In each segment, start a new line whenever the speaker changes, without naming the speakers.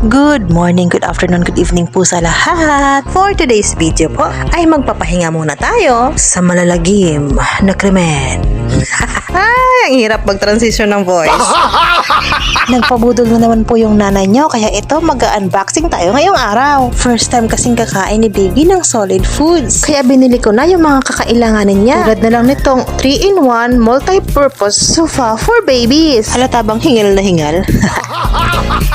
Good morning, good afternoon, good evening po sa lahat. For today's video po ay magpapahinga muna tayo sa malalagim na krimen. Ay, ang hirap mag-transition ng voice. Nagpabudol na naman po yung nanay nyo, kaya ito mag-unboxing tayo ngayong araw. First time kasing kakain ni baby ng solid foods, kaya binili ko na yung mga kakailanganin niya. Tulad na lang nitong 3-in-1 multi-purpose sofa for babies. Halata bang hingal na hingal?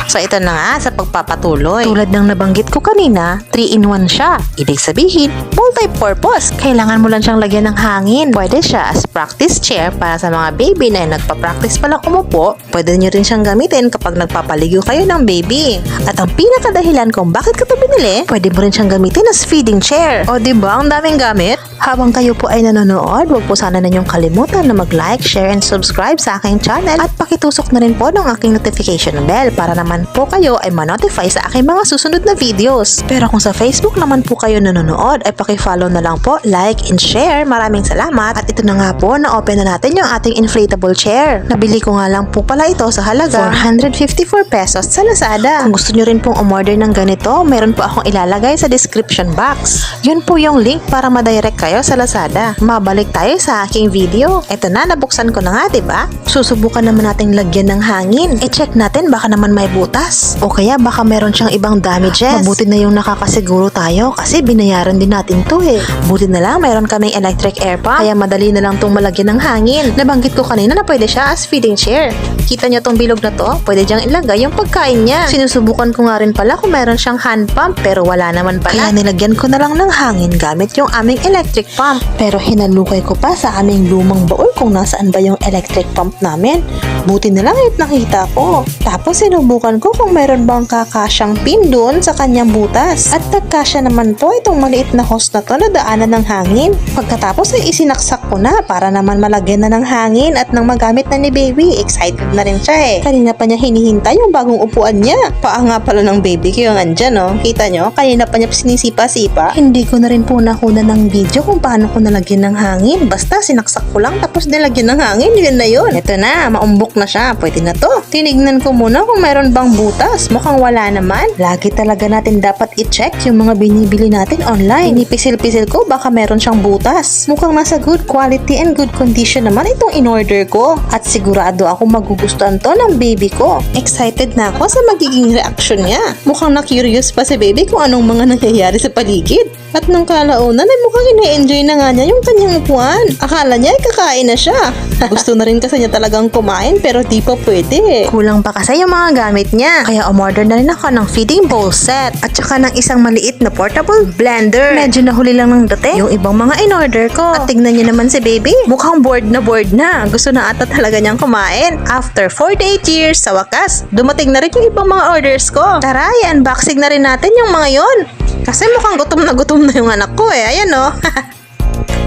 So ito na nga sa pagpapatuloy. Tulad ng nabanggit ko kanina, 3-in-1 siya. Ibig sabihin, multi-purpose. Kailangan mo lang siyang lagyan ng hangin. Pwede siya as practice chair para sa mga baby na nagpa-practice pa lang umupo. Pwede nyo rin siyang gamitin kapag nagpapaligo kayo ng baby. At ang pinakadahilan kung bakit ko ito binili, pwede mo rin siyang gamitin as feeding chair. O diba, ang daming gamit? Habang kayo po ay nanonood, huwag po sana ninyong kalimutan na mag-like, share, and subscribe sa aking channel at pakitusok na rin po ng aking notification bell para naman po kayo ay ma-notify sa aking mga susunod na videos. Pero kung sa Facebook naman po kayo nanonood, ay pakifollow na lang po, like, and share. Maraming salamat. At ito na nga po, na-open na natin yung ating inflatable chair. Nabili ko nga lang po pala ito sa halaga 454 pesos sa Lazada. Kung gusto nyo rin pong umorder ng ganito, meron po akong ilalagay sa description box. Yun po yung link para ma-direct kayo sa Lazada. Mabalik tayo sa aking video. Ito na, nabuksan ko na nga, diba? Susubukan naman nating lagyan ng hangin. I-check natin, baka naman may butas. O kaya baka meron siyang ibang damages. Mabuti na yung nakakasiguro tayo kasi binayaran din natin to eh. Buti na lang meron kaming electric air pump, kaya madali na lang tong malagyan ng hangin. Nabanggit ko kanina na pwede siya as feeding chair. Kita nyo tong bilog na to? Pwede diyang ilagay yung pagkain niya. Sinusubukan ko nga rin pala kung meron siyang hand pump pero wala naman pala. Kaya nilagyan ko na lang ng hangin gamit yung aming electric pump. Pero hinalukay ko pa sa aming lumang baul kung nasaan ba yung electric pump namin. Buti na lang at nakita ko. Tapos sinubukan ko kung meron bang kakasyang pin doon sa kanyang butas. At nagkasya naman po itong maliit na hose na to na daanan ng hangin. Pagkatapos ay isinaksak ko na para naman malagyan na ng hangin at nang magamit na ni baby. Excited na rin siya eh. Kanina pa niya hinihintay yung bagong upuan niya. Paa nga pala ng baby ko yung andyan oh. Kita nyo? Kanina pa niya sinisipa-sipa. Hindi ko na rin po nakuna ng video kung paano ko nalagyan ng hangin. Basta sinaksak ko lang tapos nilagyan ng hangin. Yun na yun. Ito na, maumbok na siya. Pwede na to. Tinignan ko muna kung meron bang butas. Mukhang wala naman. Lagi talaga natin dapat i-check yung mga binibili natin online. Inipisil-pisil ko baka meron siyang butas. Mukhang nasa good quality and good condition naman itong in-order ko. At sigurado ako magugustuhan to ng baby ko. Excited na ako sa magiging reaction niya. Mukhang na-curious pa si baby kung anong mga nangyayari sa paligid. At nung kalaunan ay mukhang ina-enjoy na nga niya yung kanyang upuan. Akala niya ay kakain na siya. Gusto na rin kasi niya talagang kumain pero di pa pwede. Kulang pa kasi yung mga gamit niya. Kaya umorder na rin ako ng feeding bowl set at saka ng isang maliit na portable blender. Medyo nahuli lang ng dating yung ibang mga in-order ko. At tignan niyo naman si baby. Mukhang bored na. Gusto na ata talaga niyang kumain. After 48 years, sa wakas, dumating na rin yung ibang mga orders ko. Tara, i-unboxing na rin natin yung mga yon. Kasi mukhang gutom na yung anak ko eh. Ayan o.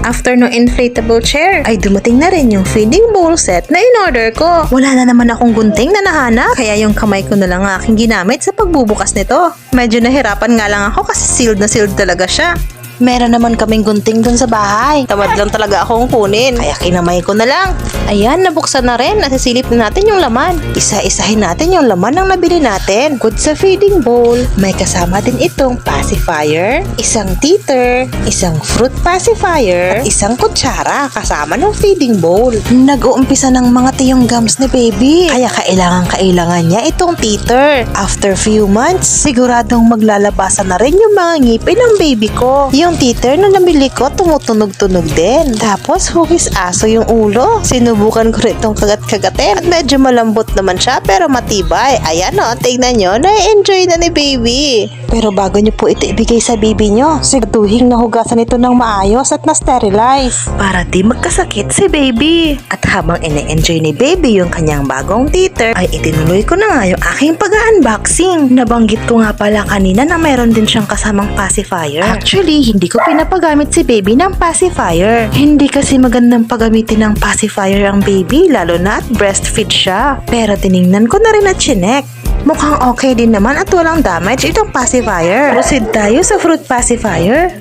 After no inflatable chair, ay dumating na rin yung feeding bowl set na in-order ko. Wala na naman akong gunting na nahanap, kaya yung kamay ko na lang aking ginamit sa pagbubukas nito. Medyo nahirapan nga lang ako kasi sealed na sealed talaga siya. Meron naman kaming gunting dun sa bahay. Tamad lang talaga akong kunin. Kaya kinamay ko na lang. Ayan, nabuksan na rin. Nasisilip na natin yung laman. Isa-isahin natin yung laman ng nabili natin. Good sa feeding bowl. May kasama din itong pacifier, isang teeter, isang fruit pacifier, at isang kutsara kasama ng feeding bowl. Nag-uumpisa ng mga tiyong gums ni baby. Kaya kailangan niya itong teeter. After few months, siguradong maglalabasan na rin yung mga ngipin ng baby ko. Yung teeter na nabili ko, tumutunog-tunog din. Tapos, hugis aso yung ulo. Sinubukan ko rin itong kagat-kagatin. At medyo malambot naman siya, pero matibay. Ayan o, tignan nyo, na-enjoy na ni baby. Pero bago nyo po ito ibigay sa baby nyo, siguraduhin na hugasan ito ng maayos at na-sterilize. Para di magkasakit si baby. At habang ine-enjoy ni baby yung kanyang bagong teeter, ay itinuloy ko na nga yung aking pag-unboxing. Nabanggit ko nga pala kanina na mayroon din siyang kasamang pacifier. Actually, hindi ko pinapagamit si baby ng pacifier. Hindi kasi magandang paggamitin ng pacifier ang baby, lalo na at breastfeed siya. Pero tiningnan ko na rin at chinek. Mukhang okay din naman at walang damage itong pacifier. Proceed tayo sa fruit pacifier.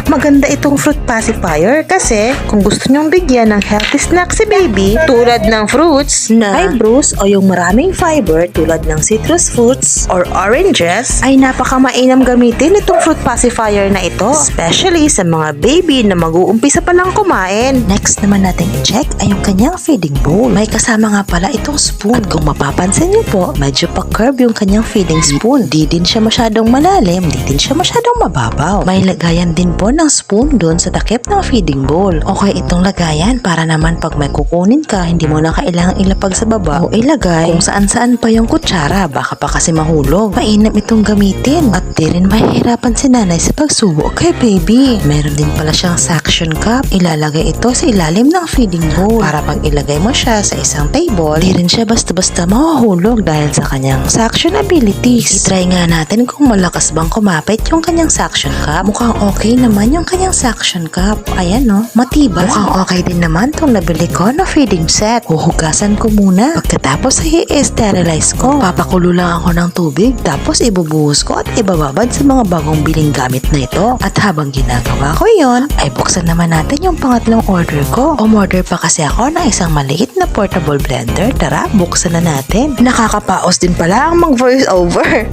maganda itong fruit pacifier kasi kung gusto nyong bigyan ng healthy snack si baby tulad ng fruits na high bruise o yung maraming fiber tulad ng citrus fruits or oranges, ay napakamainam gamitin itong fruit pacifier na ito, especially sa mga baby na mag-uumpisa pa lang kumain. Next naman natin i-check ay yung kanyang feeding bowl. May kasama nga pala itong spoon. At kung mapapansin niyo po, medyo pa-curve yung kanyang feeding spoon. Di din siya masyadong malalim, di din siya masyadong mababaw. May lagayan din po ng spoon doon sa takip ng feeding bowl. Okay itong lagayan para naman pag may kukunin ka, hindi mo na kailangang ilapag sa baba o ilagay kung saan-saan pa yung kutsara, baka pa kasi mahulog. Mainam itong gamitin at di rin mahihirapan si nanay sa pagsubo kay baby. Meron din pala siyang suction cup. Ilalagay ito sa ilalim ng feeding bowl para pag ilagay mo siya sa isang table, di rin siya basta-basta mahuhulog dahil sa kanyang suction abilities. I-try nga natin kung malakas bang kumapit yung kanyang suction cup. Mukhang okay naman yung kanyang suction cup. Ayan no, matibay. Mukhang okay din naman tong nabili ko na feeding set. Huhugasan ko muna. Pagkatapos ay i-sterilize ko. Papakulo lang ako ng tubig tapos ibubuhos ko at ibababad sa mga bagong biling gamit na ito. At habang ginagawa ko yon, ay buksan naman natin yung pangatlong order ko. Umorder pa kasi ako ng isang maliit na portable blender. Tara, buksan na natin. Nakakapaos din pala ang mag-voice over.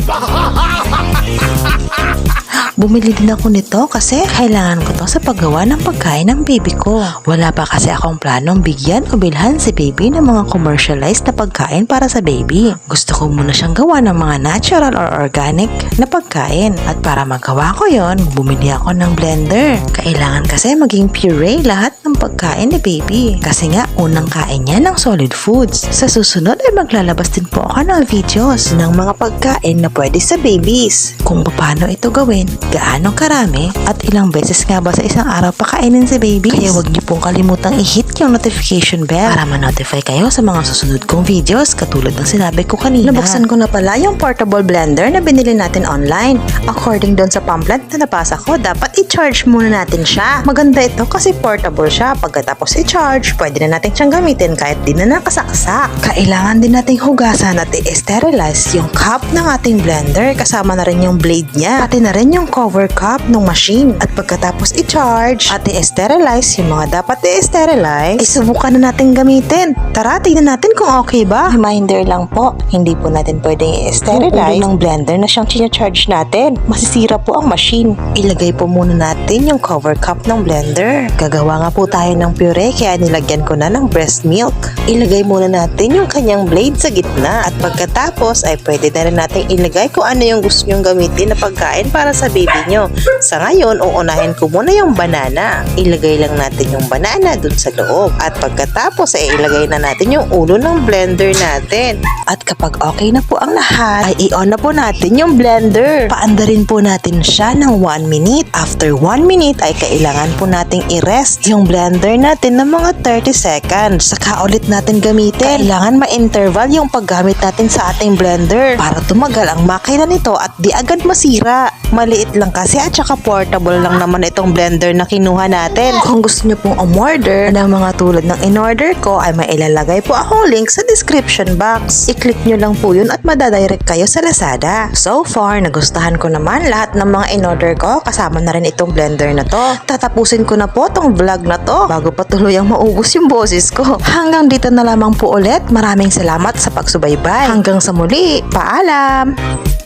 Bumili din ako nito kasi kailangan ko to sa paggawa ng pagkain ng baby ko. Wala pa kasi akong planong bigyan o bilhan si baby ng mga commercialized na pagkain para sa baby. Gusto ko muna siyang gawa ng mga natural or organic na pagkain. At para magawa ko yon, bumili ako ng blender. Kailangan kasi maging puree lahat ng pagkain ni baby. Kasi nga, unang kain niya ng solid foods. Sa susunod ay maglalabas din po ako ng videos ng mga pagkain na pwede sa babies. Kung paano ito gawin, gaano karami, at ilang beses nga ba sa isang araw pakainin si baby. Kaya wag niyo pong kalimutang i-hit yung notification bell para ma-notify kayo sa mga susunod kong videos katulad ng sinabi ko kanina. Nabuksan ko na pala yung portable blender na binili natin online. According doon sa pamphlet na nabasa ko, dapat i-charge muna natin siya. Maganda ito kasi portable siya. Pagkatapos i-charge, pwede na natin siyang gamitin kahit di na nakasaksak. Kailangan din nating hugasan at i-sterilize yung cup ng ating blender, kasama na rin yung blade niya, pati na rin yung cover cup ng machine. At pagkatapos i-charge at i-sterilize yung mga dapat i-sterilize, subukan na natin gamitin. Tara, tignan natin kung okay ba. Reminder lang po, hindi po natin pwedeng i-sterilize ng blender na siyang charge natin. Masisira po ang machine. Ilagay po muna natin yung cover cup ng blender. Gagawa nga po tayo ng puree kaya nilagyan ko na ng breast milk. Ilagay muna natin yung kanyang blade sa gitna at pagkatapos ay pwede na rin natin ilagay kung ano yung gusto nyong gamitin na pagkain para sa baby nyo. Sa ngayon, uunahin ko muna yung banana. Ilagay lang natin yung banana dun sa loob. At pagkatapos ay ilagay na natin yung ulo ng blender natin. At kapag okay na po ang lahat, ay i-on na po natin yung blender. Paandarin po natin siya ng 1 minute. After 1 minute ay kailangan po nating i-rest yung blender natin ng mga 30 seconds. Saka ulit natin gamitin. Kailangan ma-interval yung paggamit natin sa ating blender para tumagal ang makina nito at di agad masira. Maliit lang kasi at saka portable lang naman itong blender na kinuha natin. Kung gusto niyo pong umorder ng mga tulad ng in-order ko ay may ilalagay po akong link sa description box. I-click nyo lang po yun at madadirect kayo sa Lazada. So far, nagustuhan ko naman lahat ng mga in-order ko, kasama na rin itong blender na to. Tatapusin ko na po tong vlog na to bago pa tuluyang maubos yung boses ko. Hanggang dito na lamang po ulit. Maraming salamat sa pagsubaybay. Hanggang sa muli. Paalam!